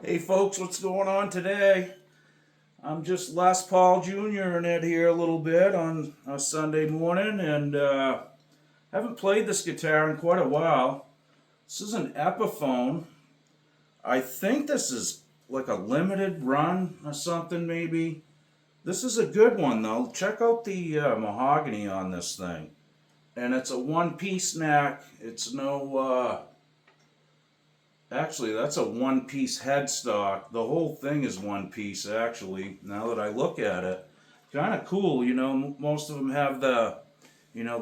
Hey folks, what's going on today? I'm just Les Paul Jr. and Ed here a little bit on a Sunday morning, and haven't played this guitar in quite a while. This is an Epiphone. I think this is like a limited run or something, maybe. This is a good one though. Check out the mahogany on this thing, and it's a one-piece neck. It's no. Actually, that's a one-piece headstock. The whole thing is one piece, actually, now that I look at it. Kind of cool, most of them have the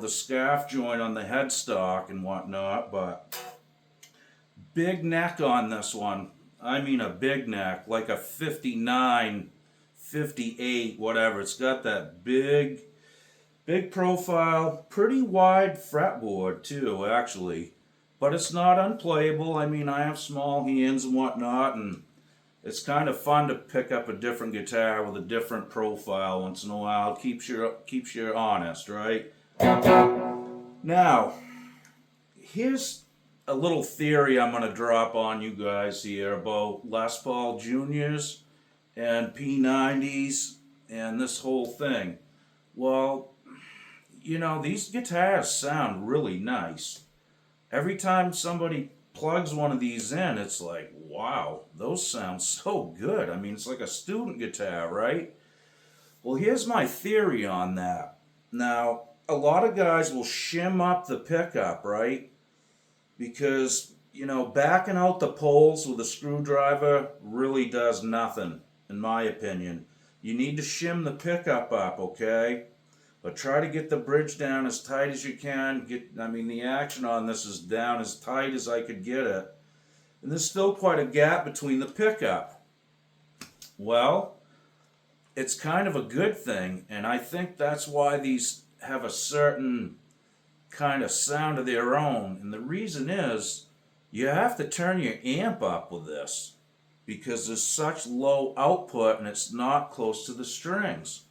scarf joint on the headstock and whatnot, but big neck on this one. I mean a big neck, like a 59, 58, whatever. It's got that big profile, pretty wide fretboard too, actually. But it's not unplayable. I mean, I have small hands and whatnot, and it's kind of fun to pick up a different guitar with a different profile once in a while. Keeps you honest, right? Now, here's a little theory I'm going to drop on you guys here about Les Paul Juniors and P90s and this whole thing. Well, these guitars sound really nice. Every time somebody plugs one of these in, it's like, wow, those sound so good. I mean, it's like a student guitar, right? Well, here's my theory on that. Now, a lot of guys will shim up the pickup, right? Because, backing out the poles with a screwdriver really does nothing, in my opinion. You need to shim the pickup up, okay? But try to get the bridge down as tight as you can. The action on this is down as tight as I could get it. And there's still quite a gap between the pickup. Well, it's kind of a good thing, and I think that's why these have a certain kind of sound of their own. And the reason is, you have to turn your amp up with this, because there's such low output and it's not close to the strings.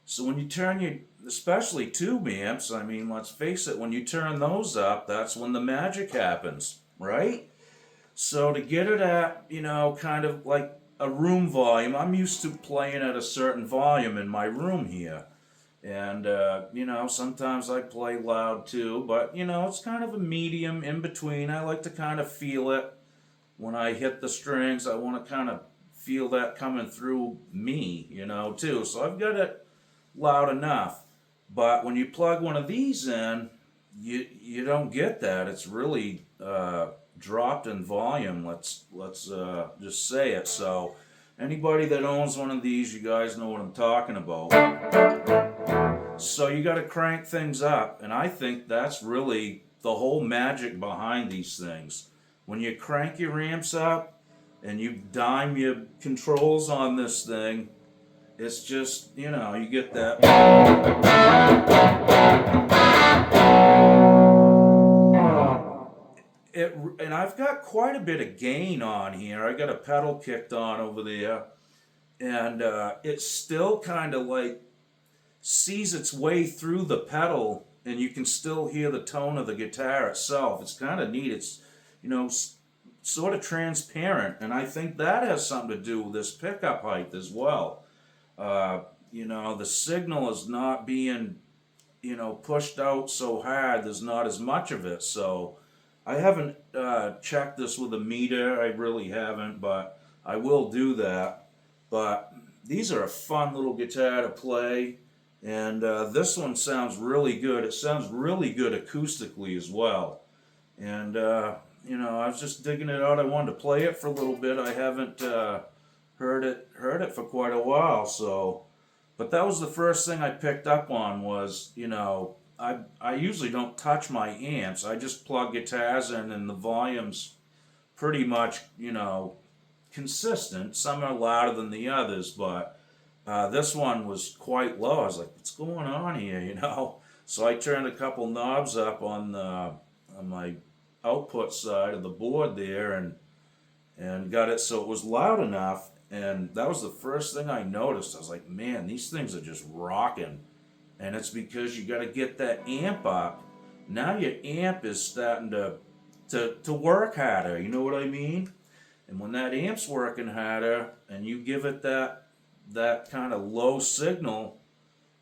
So when you turn especially tube amps, let's face it, when you turn those up, that's when the magic happens, right? So to get it at, kind of like a room volume, I'm used to playing at a certain volume in my room here. And, sometimes I play loud too, but, it's kind of a medium in between. I like to kind of feel it when I hit the strings. I want to kind of feel that coming through me, too. So I've got it loud enough. But when you plug one of these in, you don't get that. It's really dropped in volume. Let's just say it. So anybody that owns one of these, you guys know what I'm talking about. So you got to crank things up, and I think that's really the whole magic behind these things. When you crank your amps up and you dime your controls on this thing, it's just, you get that. And I've got quite a bit of gain on here. I got a pedal kicked on over there, and it's still kind of like sees its way through the pedal, and you can still hear the tone of the guitar itself. It's kind of neat. It's, sort of transparent, and I think that has something to do with this pickup height as well. The signal is not being, pushed out so hard. There's not as much of it. So I haven't checked this with a meter. I really haven't, but I will do that. But these are a fun little guitar to play, and this one sounds really good. It sounds really good acoustically as well. And I was just digging it out. I wanted to play it for a little bit. I haven't heard it for quite a while. So, but that was the first thing I picked up on was, I usually don't touch my amps. I just plug guitars in, and the volume's pretty much, consistent. Some are louder than the others, but this one was quite low. I was like, what's going on here, So I turned a couple knobs up on my output side of the board there, and got it so it was loud enough. And that was the first thing I noticed. I was like, man, these things are just rocking. And it's because you got to get that amp up now your amp is starting to work harder. You know what I mean? And when that amp's working harder, and you give it that kind of low signal,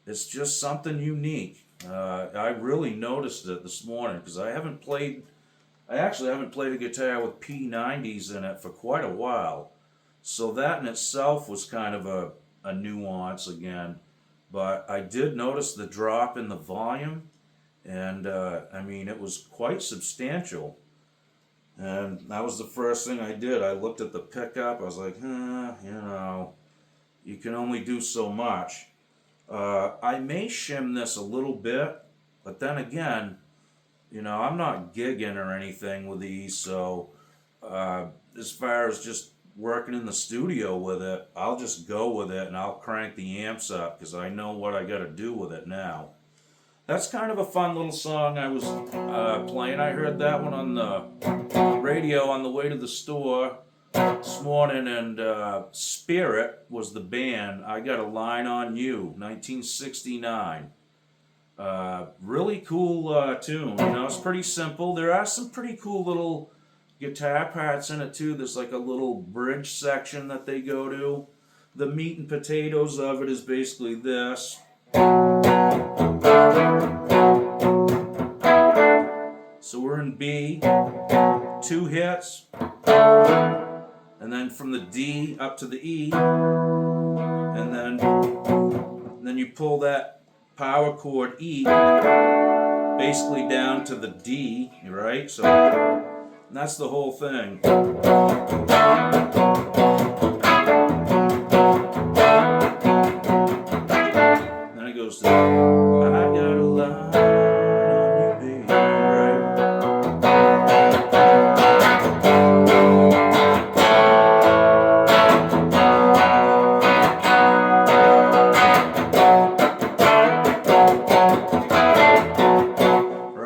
it's just something unique. I really noticed it this morning because I actually haven't played a guitar with P90s in it for quite a while. So that in itself was kind of a nuance again. But I did notice the drop in the volume, and I mean, it was quite substantial. And that was the first thing I did. I looked at the pickup. I was like, you can only do so much. I may shim this a little bit, but then again, I'm not gigging or anything with these, so as far as just working in the studio with it, I'll just go with it and I'll crank the amps up because I know what I got to do with it now. That's kind of a fun little song I was playing. I heard that one on the radio on the way to the store this morning, and Spirit was the band. I Got a Line on You, 1969. Really cool tune. It's pretty simple. There are some pretty cool little guitar parts in it too. There's like a little bridge section that they go to. The meat and potatoes of it is basically this. So we're in B, 2 hits, and then from the D up to the E, and then you pull that power chord E basically down to the D, right? So that's the whole thing. Then it goes to I got a line on you, baby, right?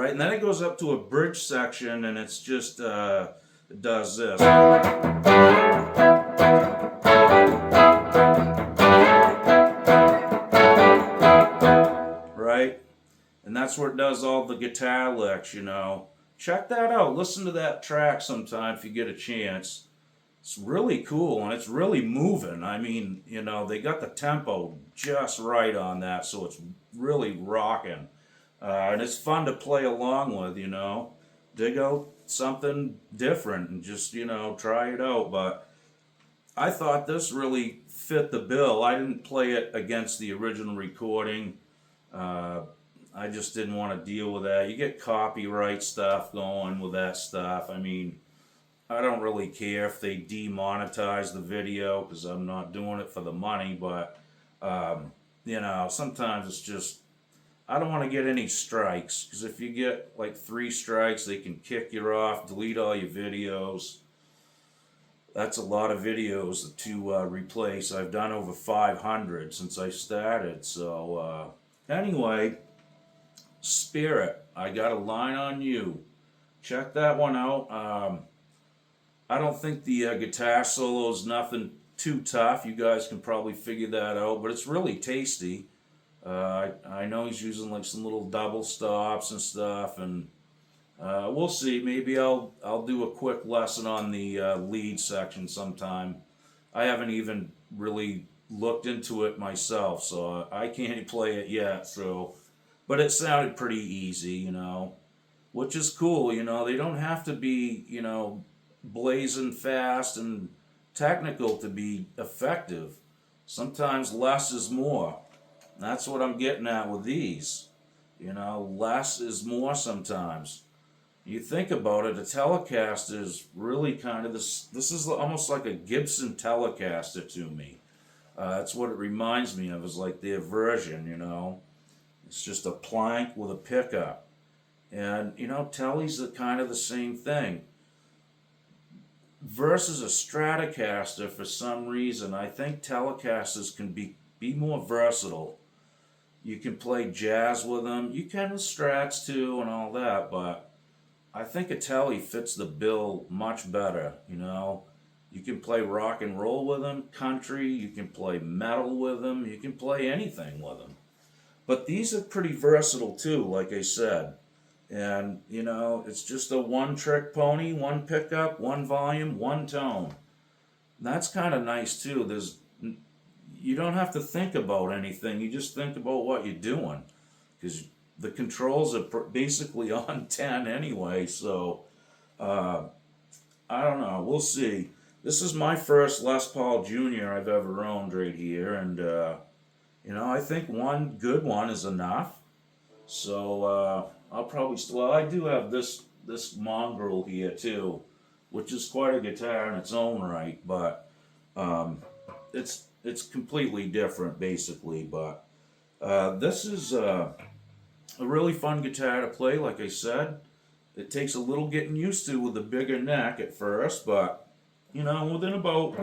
And then it goes up to a bridge section, and it's just it does this. Right? And that's where it does all the guitar licks, Check that out. Listen to that track sometime if you get a chance. It's really cool, and it's really moving. I mean, they got the tempo just right on that, so it's really rocking. And it's fun to play along with, Dig out something different and just, try it out. But I thought this really fit the bill. I didn't play it against the original recording. I just didn't want to deal with that. You get copyright stuff going with that stuff. I mean, I don't really care if they demonetize the video because I'm not doing it for the money, but, sometimes it's just, I don't want to get any strikes because if you get like 3 strikes, they can kick you off, delete all your videos. That's a lot of videos to replace. I've done over 500 since I started. So anyway, Spirit, I Got a Line on You. Check that one out. I don't think the guitar solo is nothing too tough. You guys can probably figure that out, but it's really tasty. I know he's using like some little double stops and stuff, and we'll see. Maybe I'll do a quick lesson on the lead section sometime. I haven't even really looked into it myself, so I can't play it yet. But it sounded pretty easy, which is cool. They don't have to be, blazing fast and technical to be effective. Sometimes less is more. That's what I'm getting at with these. Less is more sometimes. You think about it, a Telecaster is really kind of this is almost like a Gibson Telecaster to me. That's what it reminds me of, is like their version, It's just a plank with a pickup. And, Telly's kind of the same thing. Versus a Stratocaster, for some reason, I think Telecasters can be more versatile. You can play jazz with them. You can with Strats too and all that, but I think a Tele fits the bill much better, You can play rock and roll with them, country, you can play metal with them, you can play anything with them. But these are pretty versatile too, like I said. And, you know, it's just a one trick pony, one pickup, one volume, one tone. And that's kind of nice too. You don't have to think about anything. You just think about what you're doing, because the controls are basically on 10 anyway. So uh, I don't know. We'll see. This is my first Les Paul Junior I've ever owned right here, and you know, I think one good one is enough. So I'll probably still. Well, I do have this mongrel here too, which is quite a guitar in its own right, but um, it's completely different basically. But this is a really fun guitar to play. Like I said, it takes a little getting used to with the bigger neck at first, but you know, within about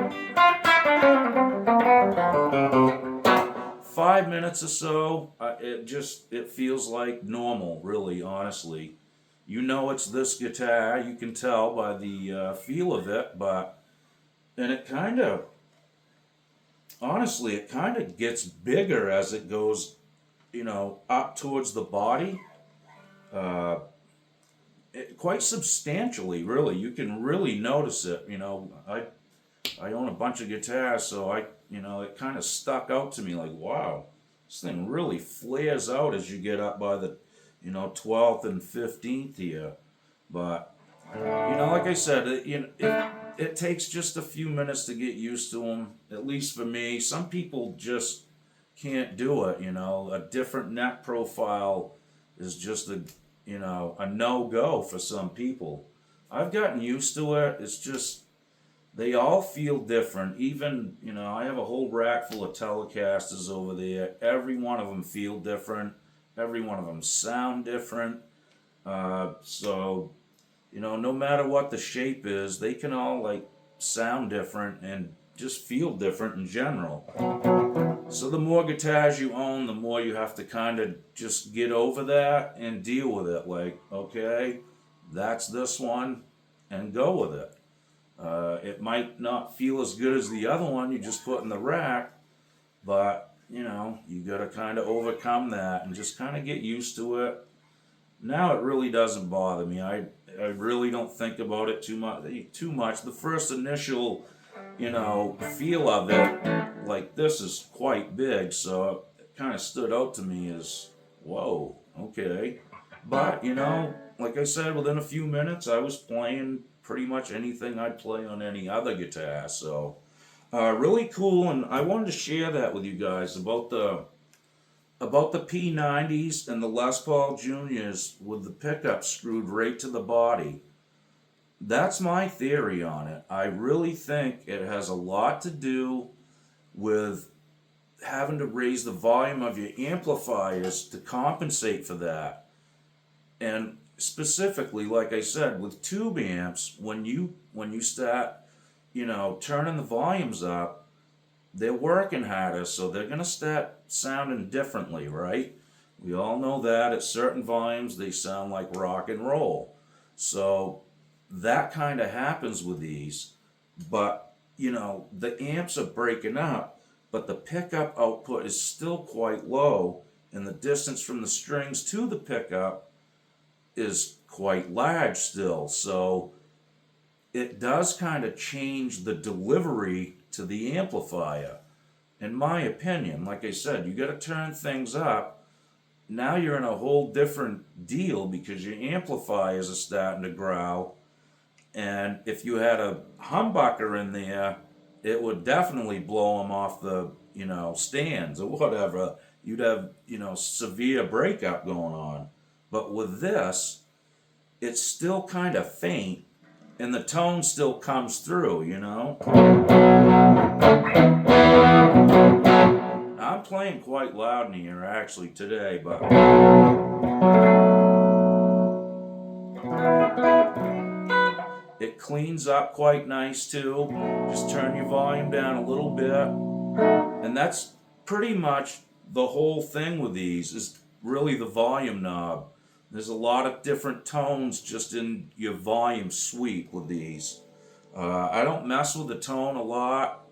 5 minutes or so, it feels like normal. Really, honestly, you know, it's this guitar. You can tell by the feel of it, but and it kind of honestly, it kind of gets bigger as it goes, you know, up towards the body. Uh, Quite substantially, really. You can really notice it. You know, I own a bunch of guitars, so you know, it kind of stuck out to me like, wow, this thing really flares out as you get up by the, you know, 12th and 15th here. But you know, like I said, it takes just a few minutes to get used to them. At least for me, some people just can't do it. You know, a different neck profile is just a no go for some people. I've gotten used to it. It's just they all feel different. Even, you know, I have a whole rack full of Telecasters over there. Every one of them feel different. Every one of them sound different. So, you know, no matter what the shape is, they can all like sound different and just feel different in general. So the more guitars you own, the more you have to kind of just get over that and deal with it. Like, okay, that's this one, and go with it. It might not feel as good as the other one you just put in the rack, but you know, you got to kind of overcome that and just kind of get used to it. Now it really doesn't bother me. I really don't think about it too much. Too much. The first initial, you know, feel of it, like this is quite big, so it kind of stood out to me as, whoa, okay. But you know, like I said, within a few minutes, I was playing pretty much anything I'd play on any other guitar. So really cool, and I wanted to share that with you guys about the P90s and the Les Paul Juniors with the pickup screwed right to the body. That's my theory on it. I really think it has a lot to do with having to raise the volume of your amplifiers to compensate for that. And specifically, like I said, with tube amps, when you start, you know, turning the volumes up, they're working harder, so they're gonna start sounding differently, right? We all know that at certain volumes they sound like rock and roll. So that kind of happens with these, but you know, the amps are breaking up, but the pickup output is still quite low, and the distance from the strings to the pickup is quite large still. So it does kind of change the delivery to the amplifier. In my opinion, like I said, you got to turn things up. Now you're in a whole different deal because your amplifiers are starting to growl. And if you had a humbucker in there, it would definitely blow them off the, you know, stands or whatever. You'd have, you know, severe breakup going on. But with this, it's still kind of faint, and the tone still comes through, you know. I'm playing quite loud in here actually today, but it cleans up quite nice too. Just turn your volume down a little bit, and that's pretty much the whole thing with these is really the volume knob. There's a lot of different tones just in your volume sweep with these. I don't mess with the tone a lot.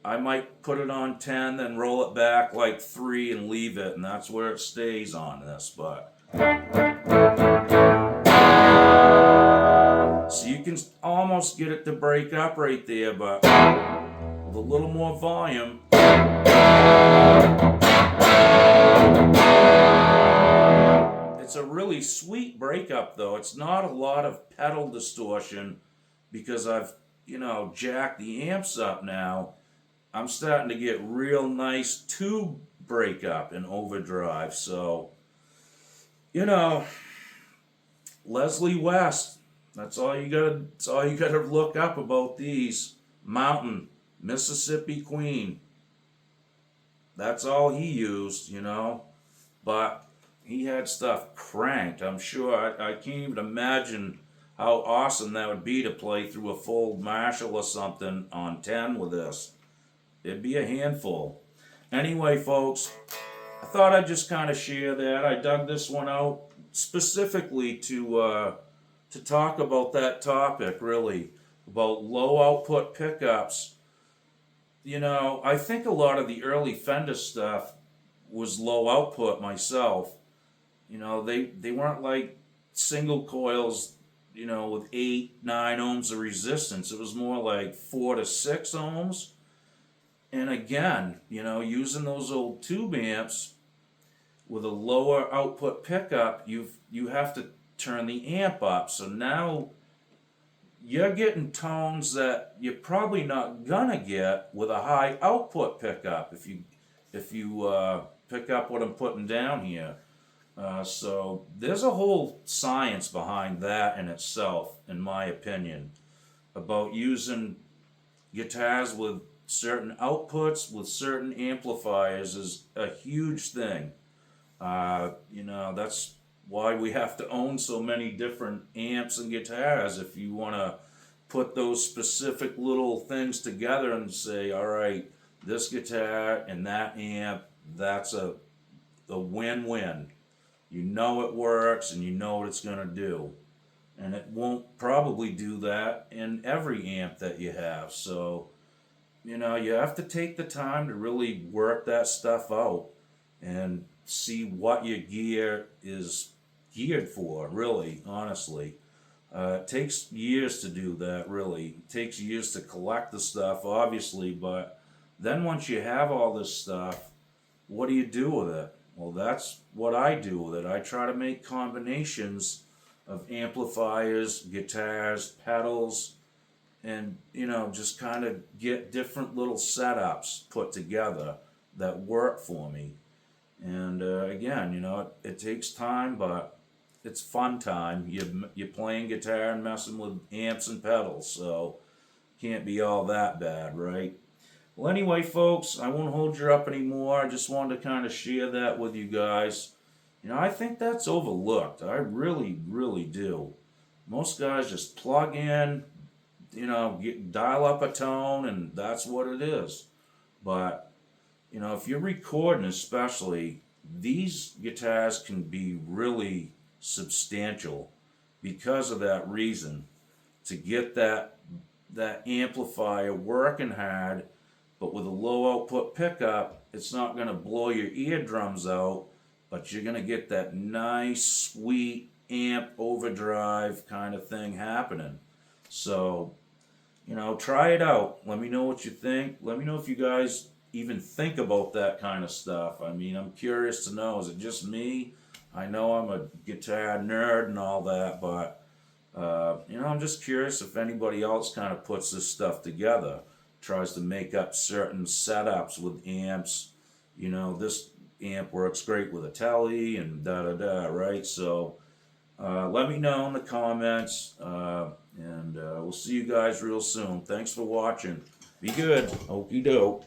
I might put it on 10, then roll it back like 3 and leave it, and that's where it stays on this. But almost get it to break up right there, but with a little more volume. It's a really sweet breakup though. It's not a lot of pedal distortion because I've, jacked the amps up now. I'm starting to get real nice tube breakup and overdrive. So, Leslie West. That's all you gotta look up about these. Mountain, Mississippi Queen. That's all he used, But he had stuff cranked. I'm sure. I can't even imagine how awesome that would be to play through a full Marshall or something on 10 with this. It'd be a handful. Anyway, folks, I thought I'd just kind of share that. I dug this one out specifically to talk about that topic, really, about low output pickups. I think a lot of the early Fender stuff was low output myself. They weren't like single coils, with 8, 9 ohms of resistance. It was more like 4 to 6 ohms. And again, using those old tube amps with a lower output pickup, you have to turn the amp up. So now you're getting tones that you're probably not gonna get with a high output pickup if you pick up what I'm putting down here. So there's a whole science behind that in itself, in my opinion, about using guitars with certain outputs with certain amplifiers is a huge thing. That's why we have to own so many different amps and guitars if you want to put those specific little things together and say, all right, this guitar and that amp, that's a win-win. It works and you know what it's going to do. And it won't probably do that in every amp that you have. So, you have to take the time to really work that stuff out and see what your gear is geared for, really, honestly. It takes years to do that, really. It takes years to collect the stuff, obviously, but then once you have all this stuff, what do you do with it? Well, that's what I do with it. I try to make combinations of amplifiers, guitars, pedals, and, just kind of get different little setups put together that work for me. And again, it takes time, but it's fun time. You're playing guitar and messing with amps and pedals, so can't be all that bad, right? Well, anyway, folks, I won't hold you up anymore. I just wanted to kind of share that with you guys. I think that's overlooked. I really, really do. Most guys just plug in, dial up a tone, and that's what it is. But, if you're recording especially, these guitars can be really substantial because of that reason. To get that amplifier working hard, but with a low output pickup, it's not going to blow your eardrums out, but you're going to get that nice, sweet amp overdrive kind of thing happening. So, try it out. Let me know what you think. Let me know if you guys even think about that kind of stuff. I mean, I'm curious to know, is it just me? I know I'm a guitar nerd and all that, but, I'm just curious if anybody else kind of puts this stuff together, tries to make up certain setups with amps. This amp works great with a Tele and da-da-da, right? So, let me know in the comments, and we'll see you guys real soon. Thanks for watching. Be good. Okey doke.